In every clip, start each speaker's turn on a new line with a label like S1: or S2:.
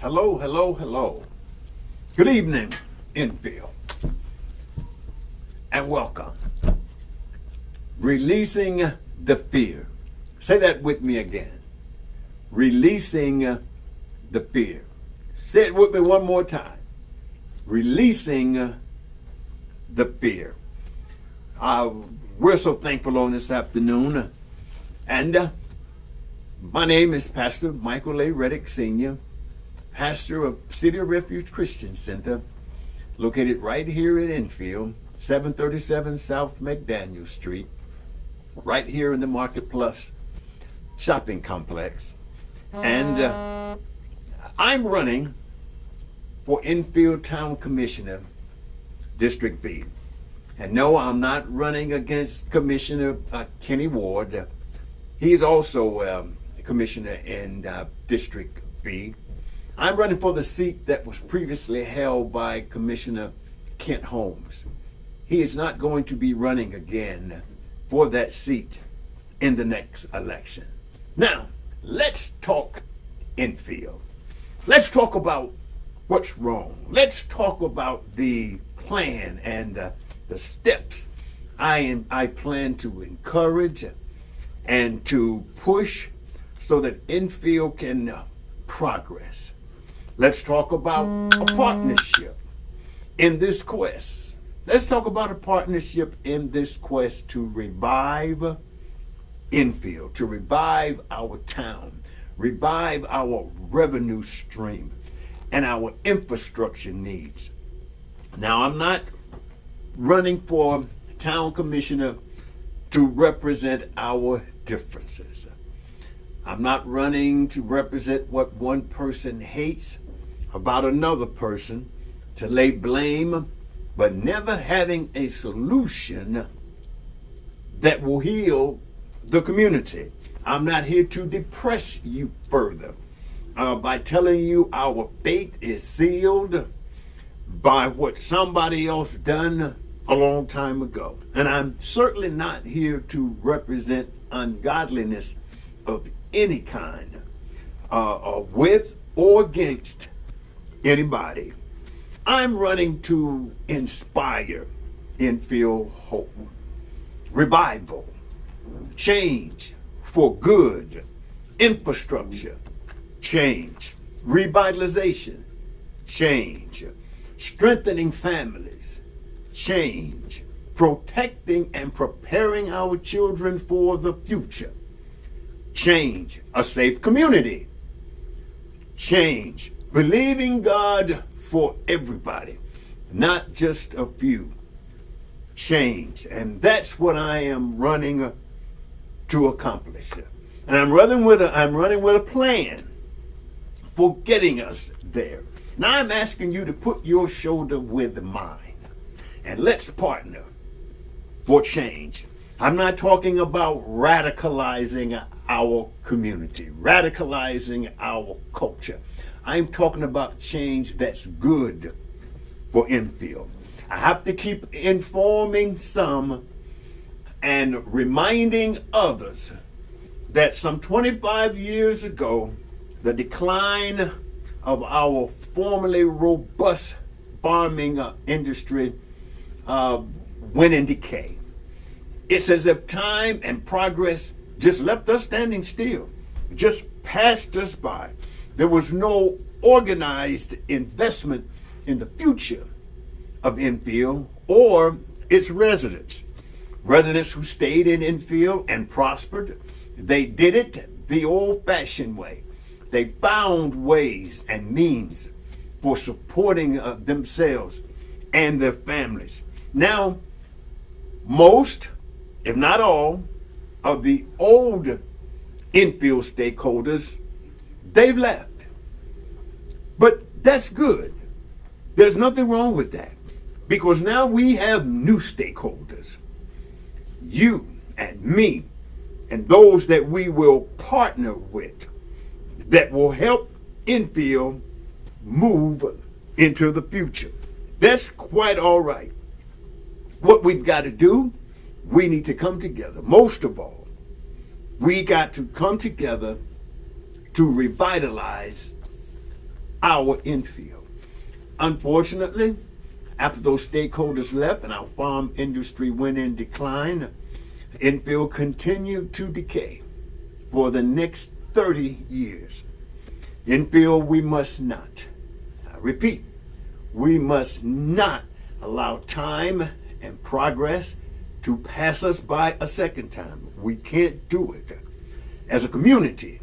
S1: Hello, hello, hello. Good evening, Enfield, and welcome. Releasing the fear. Say that with me again. Releasing the fear. Say it with me one more time. Releasing the fear. We're so thankful on this afternoon. And my name is Pastor Michael A. Redic, Sr., pastor of City of Refuge Christian Center, located right here in Enfield, 737 South McDaniel Street, right here in the Market Plus shopping complex. And I'm running for Enfield Town Commissioner, District B. And no, I'm not running against Commissioner Kenny Ward. He's also Commissioner in District B. I'm running for the seat that was previously held by Commissioner Kent Holmes. He is not going to be running again for that seat in the next election. Now, let's talk Enfield. Let's talk about what's wrong. Let's talk about the plan and the steps I plan to encourage and to push so that Enfield can progress. Let's talk about a partnership in this quest. Let's talk about a partnership in this quest to revive Enfield, to revive our town, revive our revenue stream and our infrastructure needs. Now, I'm not running for town commissioner to represent our differences. I'm not running to represent what one person hates about another person, to lay blame, but never having a solution that will heal the community. I'm not here to depress you further by telling you our fate is sealed by what somebody else done a long time ago. And I'm certainly not here to represent ungodliness of any kind, with or against anybody. I'm running to inspire Enfield hope, revival, change for good, infrastructure, change, revitalization, change, strengthening families, change, protecting and preparing our children for the future, change, a safe community, change, believing God for everybody, not just a few, change. And that's what I am running to accomplish. And I'm running with a plan for getting us there. Now I'm asking you to put your shoulder with mine and let's partner for change. I'm not talking about radicalizing our community, radicalizing our culture. I'm talking about change that's good for Enfield. I have to keep informing some and reminding others that some 25 years ago, the decline of our formerly robust farming industry went in decay. It's as if time and progress just left us standing still, just passed us by. There was no organized investment in the future of Enfield or its residents. Residents who stayed in Enfield and prospered, they did it the old-fashioned way. They found ways and means for supporting themselves and their families. Now, most, if not all, of the old Enfield stakeholders, they've left. But that's good. There's nothing wrong with that, because now we have new stakeholders. You and me and those that we will partner with that will help Enfield move into the future. That's quite all right. What we've got to do, we need to come together. Most of all, we got to come together to revitalize our Enfield. Unfortunately, after those stakeholders left and our farm industry went in decline, Enfield continued to decay for the next 30 years. Enfield, we must not, I repeat, we must not allow time and progress to pass us by a second time. We can't do it. As a community,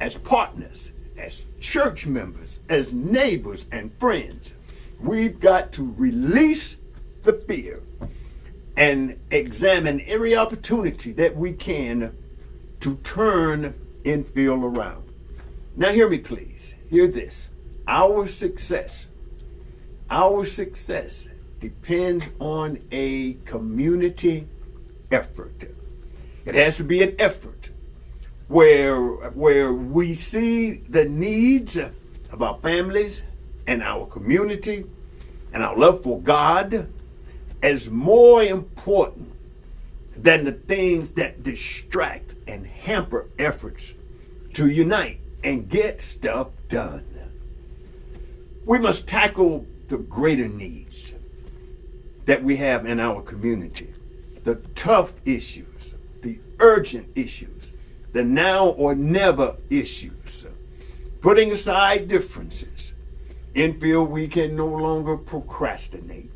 S1: as partners, as church members, as neighbors and friends, we've got to release the fear and examine every opportunity that we can to turn Enfield around. Now hear me please. Hear this. Our success depends on a community effort. It has to be an effort where we see the needs of our families and our community and our love for God as more important than the things that distract and hamper efforts to unite and get stuff done. We must tackle the greater needs that we have in our community, the tough issues, the urgent issues, the now or never issues. Putting aside differences, Enfield, we can no longer procrastinate.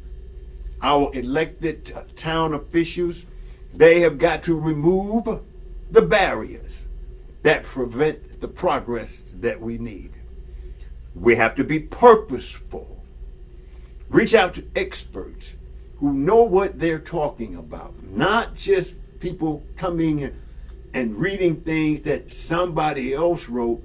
S1: Our elected town officials, they have got to remove the barriers that prevent the progress that we need. We have to be purposeful. Reach out to experts who know what they're talking about, not just people coming and reading things that somebody else wrote,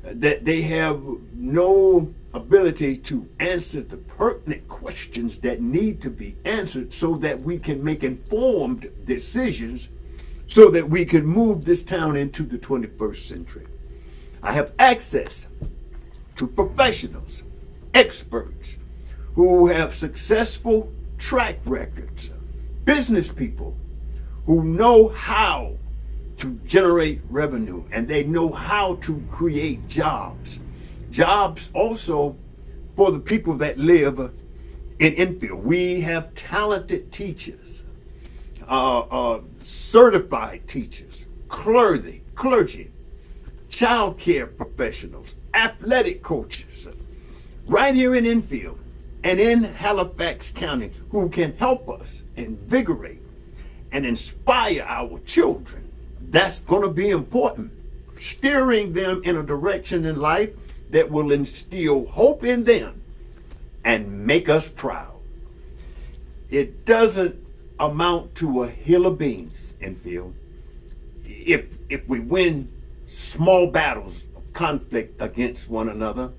S1: that they have no ability to answer the pertinent questions that need to be answered so that we can make informed decisions so that we can move this town into the 21st century. I have access to professionals, experts who have successful track records, business people who know how to generate revenue and they know how to create jobs. Jobs also for the people that live in Enfield. We have talented teachers, certified teachers, clergy, child care professionals, athletic coaches, right here in Enfield and in Halifax County, who can help us invigorate and inspire our children. That's going to be important. Steering them in a direction in life that will instill hope in them and make us proud. It doesn't amount to a hill of beans, Enfield, if we win small battles of conflict against one another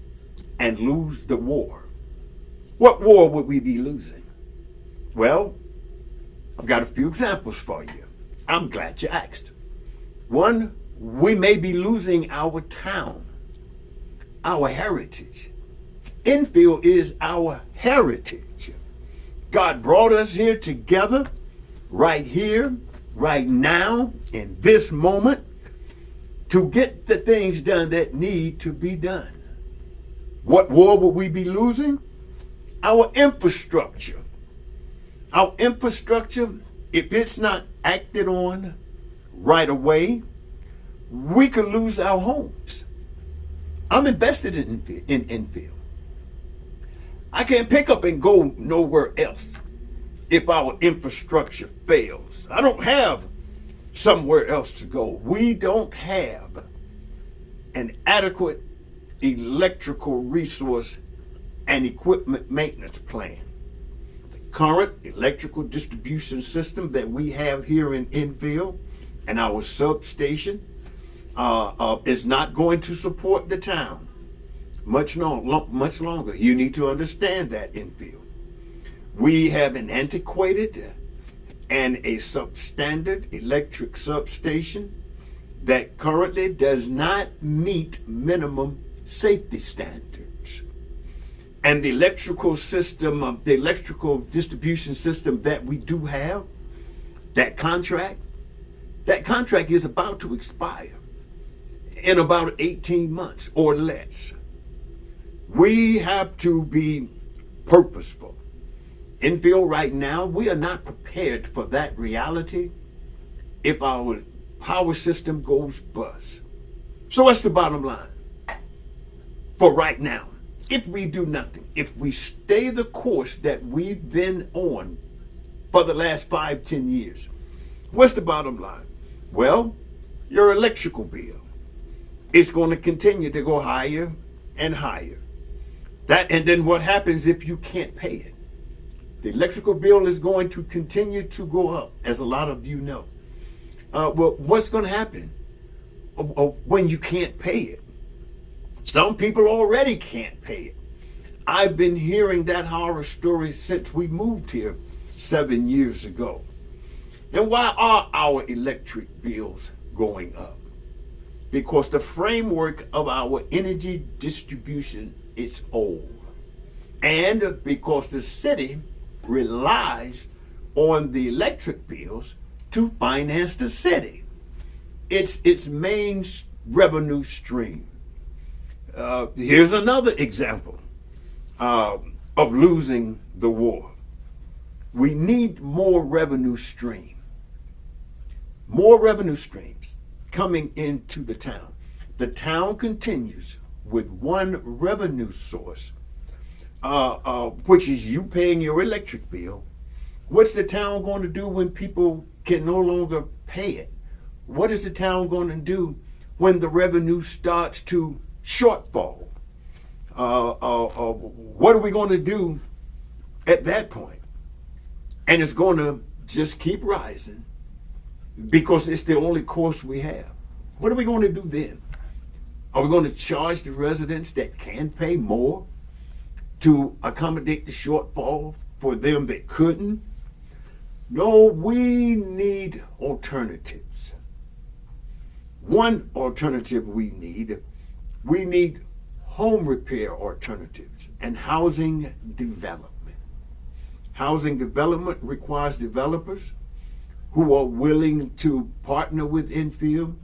S1: and lose the war. What war would we be losing? Well, I've got a few examples for you. I'm glad you asked. One, we may be losing our town, our heritage. Enfield is our heritage. God brought us here together, right here, right now, in this moment, to get the things done that need to be done. What war would we be losing? Our infrastructure. Our infrastructure, if it's not acted on right away, we could lose our homes. I'm invested in Enfield. I can't pick up and go nowhere else if our infrastructure fails. I don't have somewhere else to go. We don't have an adequate electrical resource and equipment maintenance plan. The current electrical distribution system that we have here in Enfield and our substation is not going to support the town much longer. You need to understand that, Enfield. We have an antiquated and a substandard electric substation that currently does not meet minimum safety standards. And the electrical system, the electrical distribution system that we do have, that contract is about to expire in about 18 months or less. We have to be purposeful. Enfield right now, we are not prepared for that reality if our power system goes bust. So what's the bottom line? For right now, if we do nothing, if we stay the course that we've been on for the last 5-10 years, what's the bottom line? Well, your electrical bill is going to continue to go higher and higher. And then what happens if you can't pay it? The electrical bill is going to continue to go up, as a lot of you know. Well, what's going to happen when you can't pay it? Some people already can't pay it. I've been hearing that horror story since we moved here 7 years ago. And why are our electric bills going up? Because the framework of our energy distribution is old. And because the city relies on the electric bills to finance the city. It's its main revenue stream. Here's another example of losing the war. We need more revenue stream. More revenue streams coming into the town. The town continues with one revenue source, which is you paying your electric bill. What's the town going to do when people can no longer pay it? What is the town going to do when the revenue starts to shortfall? What are we going to do at that point? And it's going to just keep rising because it's the only course we have. What are we going to do then? Are we going to charge the residents that can pay more to accommodate the shortfall for them that couldn't? No, we need alternatives. One alternative we need home repair alternatives and housing development. Housing development requires developers who are willing to partner with Enfield,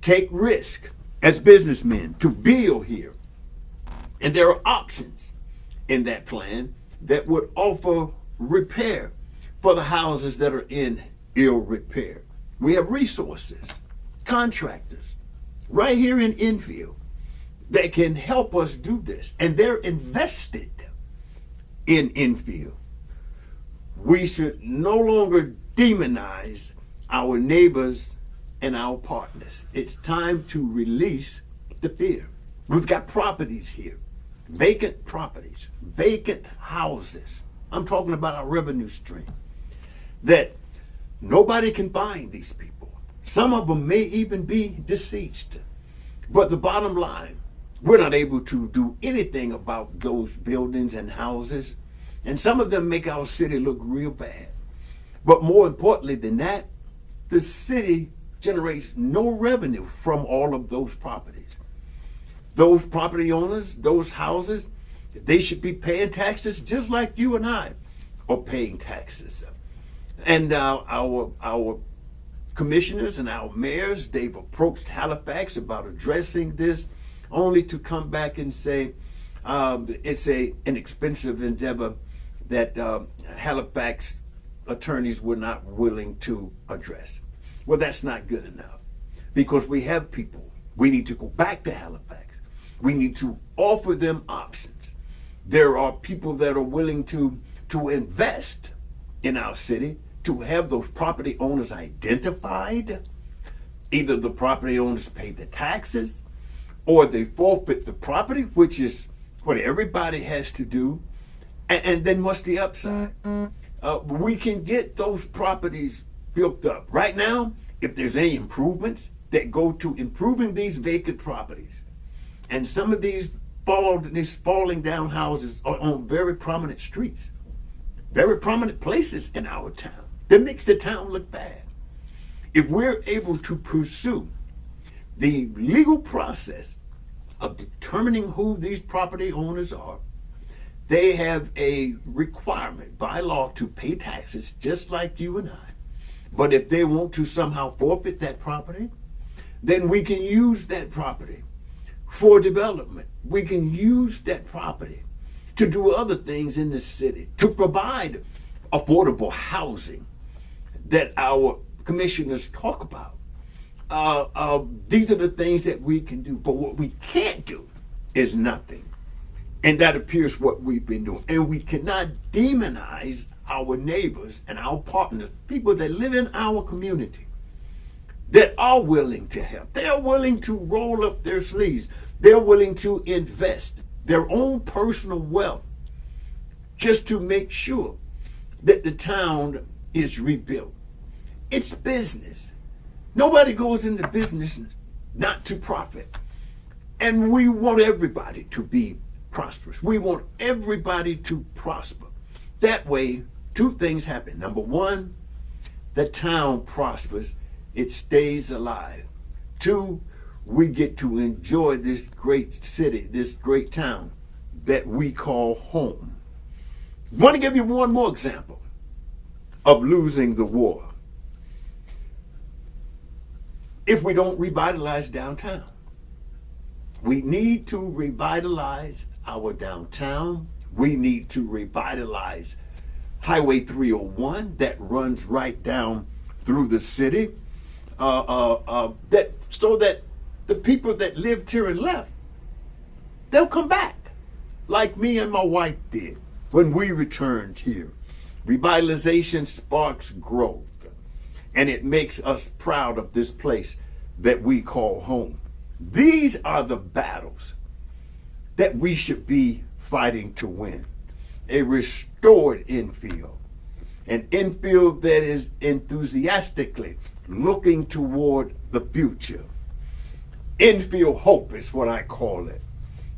S1: take risk as businessmen to build here. And there are options in that plan that would offer repair for the houses that are in ill repair. We have resources, contractors right here in Enfield that can help us do this, and they're invested in Enfield. We should no longer demonize our neighbors and our partners. It's time to release the fear. We've got properties here, vacant properties, vacant houses. I'm talking about our revenue stream, that nobody can find these people. Some of them may even be deceased. But the bottom line, we're not able to do anything about those buildings and houses. And some of them make our city look real bad. But more importantly than that, the city generates no revenue from all of those properties. Those property owners, those houses, they should be paying taxes just like you and I are paying taxes. And our commissioners and our mayors, they've approached Halifax about addressing this, only to come back and say it's an expensive endeavor that Halifax attorneys were not willing to address. Well, that's not good enough, because we have people. We need to go back to Halifax. We need to offer them options. There are people that are willing to invest in our city, to have those property owners identified. Either the property owners pay the taxes or they forfeit the property, which is what everybody has to do. And then what's the upside? We can get those properties built up. Right now, if there's any improvements that go to improving these vacant properties, and some of these falling down houses are on very prominent streets, very prominent places in our town, that makes the town look bad. If we're able to pursue the legal process of determining who these property owners are, they have a requirement by law to pay taxes just like you and I. But if they want to somehow forfeit that property, then we can use that property for development. We can use that property to do other things in the city, to provide affordable housing that our commissioners talk about. These are the things that we can do. But what we can't do is nothing. And that appears what we've been doing. And we cannot demonize our neighbors and our partners, people that live in our community, that are willing to help. They're willing to roll up their sleeves. They're willing to invest their own personal wealth just to make sure that the town is rebuilt. It's business. Nobody goes into business not to profit. And we want everybody to be prosperous. We want everybody to prosper. That way, two things happen. Number one, the town prospers. It stays alive. Two, we get to enjoy this great city, this great town that we call home. I want to give you one more example of losing the war. If we don't revitalize downtown, we need to revitalize our downtown. We need to revitalize Highway 301 that runs right down through the city, so that the people that lived here and left, they'll come back, like me and my wife did when we returned here. Revitalization sparks growth, and it makes us proud of this place that we call home. These are the battles that we should be fighting to win. A restored Enfield, an Enfield that is enthusiastically looking toward the future. Enfield hope is what I call it.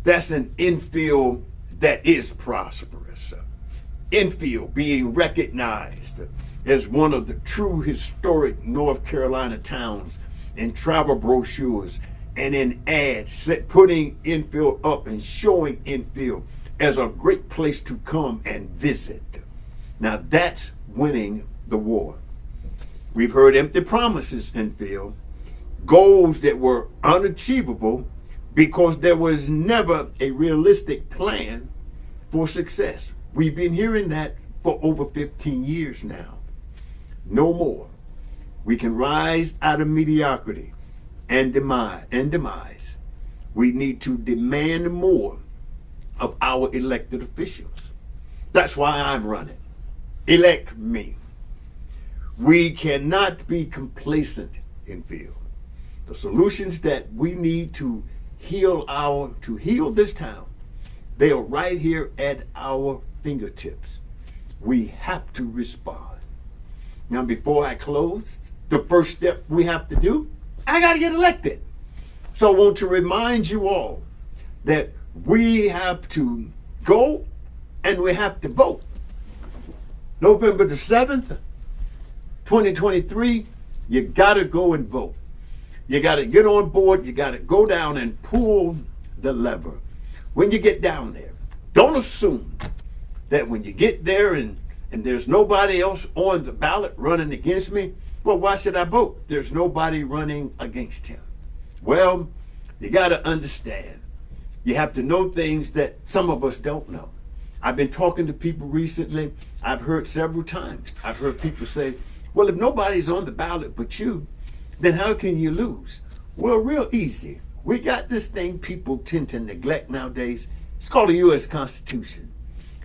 S1: That's an Enfield that is prosperous. Enfield being recognized as one of the true historic North Carolina towns in travel brochures and in ads, putting Enfield up and showing Enfield as a great place to come and visit. Now that's winning the war. We've heard empty promises, Enfield, goals that were unachievable because there was never a realistic plan for success. We've been hearing that for over 15 years now. No more. We can rise out of mediocrity and demise. We need to demand more of our elected officials. That's why I'm running. Elect me. We cannot be complacent, Enfield. The solutions that we need to heal this town, they are right here at our fingertips. We have to respond. Now, before I close, the first step we have to do, I got to get elected. So I want to remind you all that we have to go and we have to vote. November the 7th, 2023, you got to go and vote. You got to get on board. You got to go down and pull the lever. When you get down there, don't assume that when you get there and there's nobody else on the ballot running against me, well, why should I vote? There's nobody running against him. Well, you got to understand. You have to know things that some of us don't know. I've been talking to people recently. I've heard several times. I've heard people say, well, if nobody's on the ballot but you, then how can you lose? Well, real easy. We got this thing people tend to neglect nowadays. It's called the U.S. Constitution.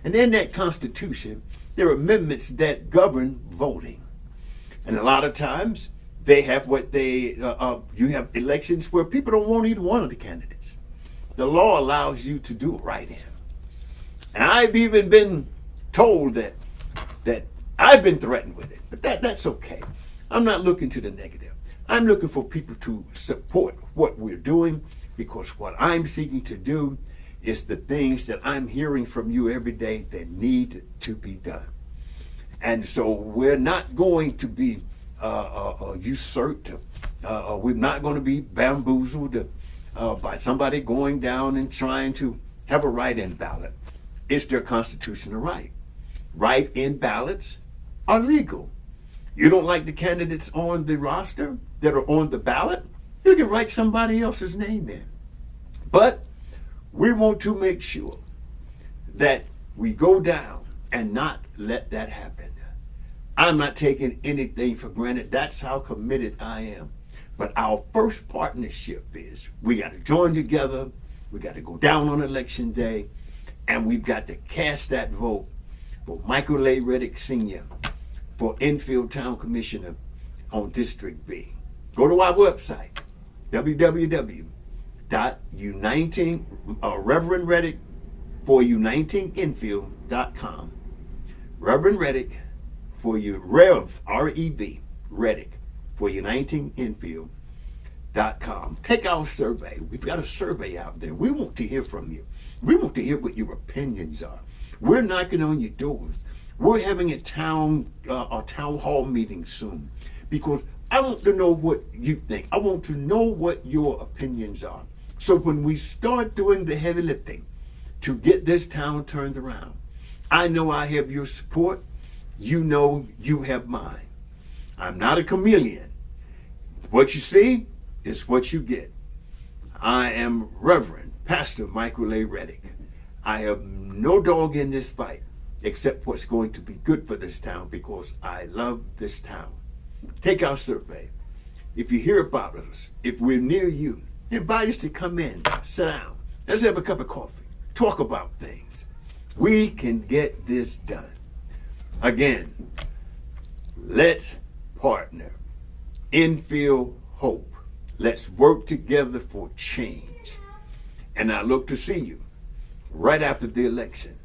S1: And in that Constitution, there are amendments that govern voting. And a lot of times, they have you have elections where people don't want either one of the candidates. The law allows you to do a write-in. And I've even been told that I've been threatened with it, but that's okay. I'm not looking to the negative. I'm looking for people to support what we're doing, because what I'm seeking to do is the things that I'm hearing from you every day that need to be done. And so we're not going to be usurped. We're not going to be bamboozled by somebody going down and trying to have a write-in ballot. It's their constitutional right. Write-in ballots are legal. You don't like the candidates on the roster that are on the ballot? You can write somebody else's name in. But we want to make sure that we go down and not let that happen. I'm not taking anything for granted. That's how committed I am. But our first partnership is we got to join together. We got to go down on election day, and we've got to cast that vote for Michael A. Redic Sr. for Enfield Town Commissioner on District B. Go to our website, Reverend Redic for UnitingEnfield.com. Reverend Redic for you, R-E-V, Redic for UnitingEnfield.com. Take our survey. We've got a survey out there. We want to hear from you. We want to hear what your opinions are. We're knocking on your doors. We're having a town hall meeting soon because I want to know what you think. I want to know what your opinions are. So when we start doing the heavy lifting to get this town turned around, I know I have your support. You know you have mine. I'm not a chameleon. What you see is what you get. I am Reverend Pastor Michael A. Redic. I have no dog in this fight except what's going to be good for this town because I love this town. Take our survey. If you hear about us, if we're near you, invite us to come in, sit down. Let's have a cup of coffee. Talk about things. We can get this done. Again, let's partner. Enfield Hope. Let's work together for change. And I look to see you right after the election.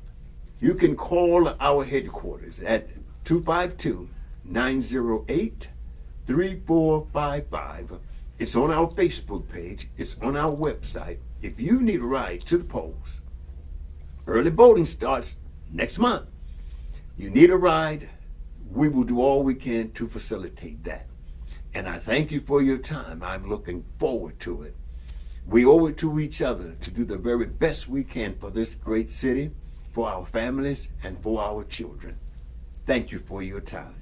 S1: You can call our headquarters at 252-908-3455. It's on our Facebook page. It's on our website. If you need a ride to the polls, early voting starts next month. You need a ride, we will do all we can to facilitate that. And I thank you for your time. I'm looking forward to it. We owe it to each other to do the very best we can for this great city, for our families, and for our children. Thank you for your time.